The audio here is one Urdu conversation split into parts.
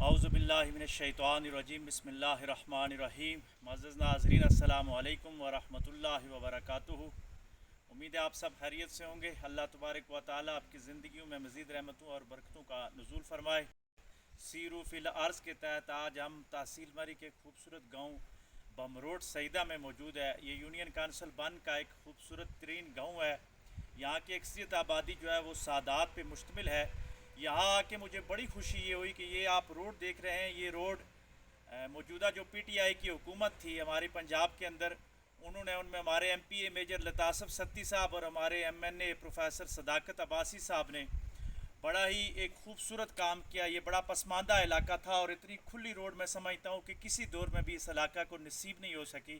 اعوذ باللہ من الشیطان الرجیم بسم اللہ الرحمن الرحیم معزز ناظرین السلام علیکم ورحمۃ اللہ وبرکاتہ۔ امید ہے آپ سب خیریت سے ہوں گے۔ اللہ تبارک و تعالیٰ آپ کی زندگیوں میں مزید رحمتوں اور برکتوں کا نزول فرمائے۔ سیرو فی الارض کے تحت آج ہم تحصیل مری کے خوبصورت گاؤں بمروڈ سعیدہ میں موجود ہے۔ یہ یونین کونسل بن کا ایک خوبصورت ترین گاؤں ہے۔ یہاں کی اکثریت آبادی جو ہے وہ سادات پہ مشتمل ہے۔ یہاں آ کے مجھے بڑی خوشی یہ ہوئی کہ یہ آپ روڈ دیکھ رہے ہیں، یہ روڈ موجودہ جو پی ٹی آئی کی حکومت تھی ہماری پنجاب کے اندر، انہوں نے ان میں ہمارے ایم پی اے میجر لطاسف ستی صاحب اور ہمارے ایم این اے پروفیسر صداقت عباسی صاحب نے بڑا ہی ایک خوبصورت کام کیا۔ یہ بڑا پسماندہ علاقہ تھا اور اتنی کھلی روڈ میں سمجھتا ہوں کہ کسی دور میں بھی اس علاقہ کو نصیب نہیں ہو سکی،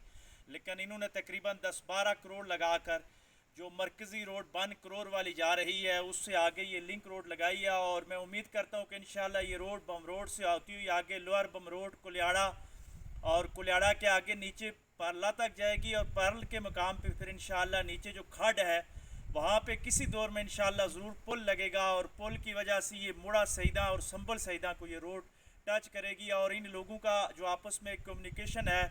لیکن انہوں نے تقریباً 10-12 کروڑ لگا کر جو مرکزی روڈ بن کرور والی جا رہی ہے اس سے آگے یہ لنک روڈ لگائی ہے، اور میں امید کرتا ہوں کہ انشاءاللہ یہ روڈ بمروڈ سے ہوتی ہوئی آگے لوئر بمروڈ کلیاڑا اور کلیاڑا کے آگے نیچے پرلا تک جائے گی، اور پرل کے مقام پہ پھر انشاءاللہ نیچے جو کھڈ ہے وہاں پہ کسی دور میں انشاءاللہ ضرور پل لگے گا، اور پل کی وجہ سے یہ مڑا سعیدہ اور سنبل سعیدہ کو یہ روڈ ٹچ کرے گی، اور ان لوگوں کا جو آپس میں کمیونیکیشن ہے،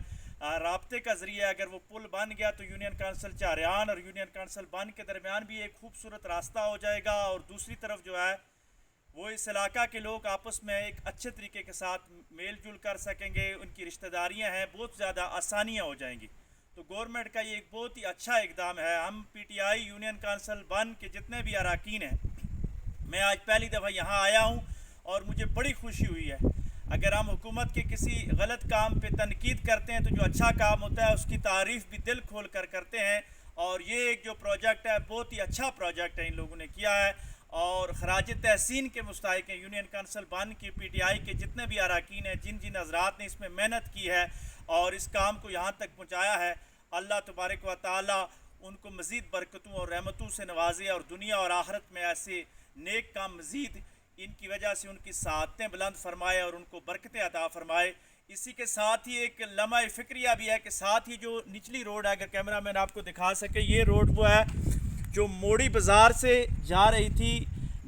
رابطے کا ذریعہ اگر وہ پل بن گیا تو یونین کونسل چاریان اور یونین کونسل بن کے درمیان بھی ایک خوبصورت راستہ ہو جائے گا، اور دوسری طرف جو ہے وہ اس علاقہ کے لوگ آپس میں ایک اچھے طریقے کے ساتھ میل جل کر سکیں گے، ان کی رشتہ داریاں ہیں بہت زیادہ آسانیاں ہو جائیں گی۔ تو گورنمنٹ کا یہ ایک بہت ہی اچھا اقدام ہے۔ ہم P T I union council بن کے جتنے بھی اراکین ہیں، میں آج پہلی دفعہ یہاں آیا ہوں اور مجھے بڑی خوشی ہوئی ہے۔ اگر ہم حکومت کے کسی غلط کام پہ تنقید کرتے ہیں تو جو اچھا کام ہوتا ہے اس کی تعریف بھی دل کھول کر کرتے ہیں، اور یہ ایک جو پروجیکٹ ہے بہت ہی اچھا پروجیکٹ ہے ان لوگوں نے کیا ہے، اور خراج تحسین کے مستحق ہیں یونین کونسل بن کی پی ٹی آئی کے جتنے بھی اراکین ہیں، جن جن حضرات نے اس میں محنت کی ہے اور اس کام کو یہاں تک پہنچایا ہے۔ اللہ تبارک و تعالی ان کو مزید برکتوں اور رحمتوں سے نوازے، اور دنیا اور آخرت میں ایسے نیک کام مزید ان کی وجہ سے ان کی سعادتیں بلند فرمائے اور ان کو برکتیں عطا فرمائے۔ اسی کے ساتھ ہی ایک لمحہ فکریہ بھی ہے کہ ساتھ ہی جو نچلی روڈ ہے، اگر کیمرہ مین آپ کو دکھا سکے، یہ روڈ وہ ہے جو موڑی بازار سے جا رہی تھی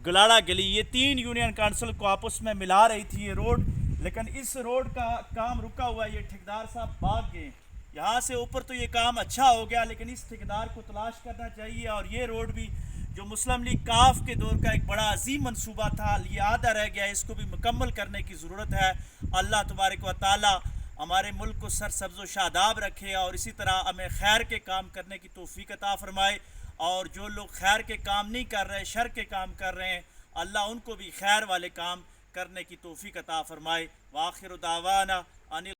گلاڑا گلی، یہ 3 یونین کونسل کو آپس میں ملا رہی تھی یہ روڈ، لیکن اس روڈ کا کام رکا ہوا ہے۔ یہ ٹھیکیدار صاحب بھاگ گئے، یہاں سے اوپر تو یہ کام اچھا ہو گیا، لیکن اس ٹھیکیدار کو تلاش کرنا چاہیے، اور یہ روڈ بھی جو مسلم لیگ کاف کے دور کا ایک بڑا عظیم منصوبہ تھا، یہ آدھا رہ گیا، اس کو بھی مکمل کرنے کی ضرورت ہے۔ اللہ تبارک و تعالی ہمارے ملک کو سرسبز و شاداب رکھے، اور اسی طرح ہمیں خیر کے کام کرنے کی توفیق عطا فرمائے، اور جو لوگ خیر کے کام نہیں کر رہے، شر کے کام کر رہے ہیں، اللہ ان کو بھی خیر والے کام کرنے کی توفیق عطا فرمائے۔ وآخر دعوانا